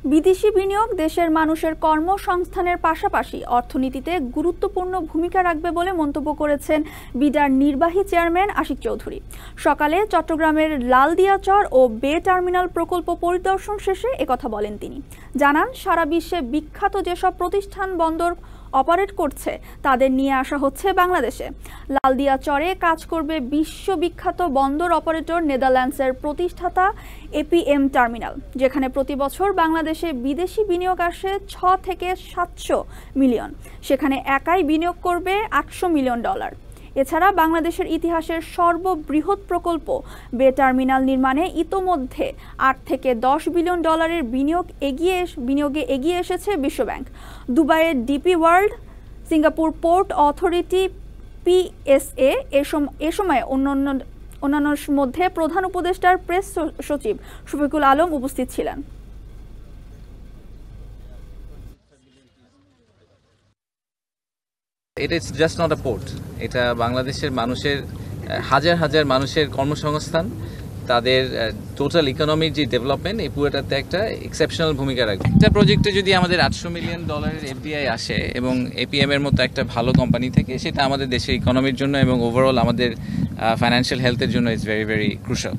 বিদেশি বিনিয়োগ দেশের মানুষের কর্মসংস্থানের পাশাপাশি অর্থনীতিতে গুরুত্বপূর্ণ ভূমিকা রাখবে বলে মন্তব্য করেছেন বিডার নির্বাহী চেয়ারম্যান আশিক চৌধুরী। সকালে চট্টগ্রামের লালদিয়াচর ও বে টার্মিনাল প্রকল্প পরিদর্শন শেষে একথা বলেন তিনি। জানান, সারা বিশ্বে বিখ্যাত যেসব প্রতিষ্ঠান বন্দর অপারেট করছে তাদের নিয়ে আসা হচ্ছে বাংলাদেশে। লালদিয়াচরে কাজ করবে বিশ্ববিখ্যাত বন্দর অপারেটর নেদারল্যান্ডসের প্রতিষ্ঠাতা এপিএম টার্মিনাল, যেখানে প্রতি বছর বাংলাদেশে বিদেশি বিনিয়োগ আসে 6 থেকে 700 মিলিয়ন। সেখানে একাই বিনিয়োগ করবে $800 মিলিয়ন। এছাড়া বাংলাদেশের ইতিহাসের সর্ববৃহৎ প্রকল্প বে টার্মিনাল নির্মাণে ইতোমধ্যে 8 থেকে 10 বিলিয়ন ডলারের বিনিয়োগে এগিয়ে এসেছে বিশ্বব্যাংক। দুবাইয়ের DP world, Singapore port authority PSA এ সময় অন্যান্যর মধ্যে প্রধান উপদেষ্টার প্রেস সচিব শফিকুল আলম উপস্থিত ছিলেন। It is just not a port. এটা বাংলাদেশের মানুষের হাজার হাজার মানুষের কর্মসংস্থান, তাদের টোটাল ইকোনমির যে ডেভেলপমেন্ট, এই পুরোটাতে একটা এক্সেপশনাল ভূমিকা রাখবে। একটা প্রজেক্টে যদি আমাদের $800 মিলিয়ন এফডিআই আসে এবং এপিএম এর মতো একটা ভালো কোম্পানি থেকে, সেটা আমাদের দেশের ইকোনমির জন্য এবং ওভারঅল আমাদের ফাইন্যান্সিয়াল হেলথের জন্য ইজ ভেরি ভেরি ক্রুশাল।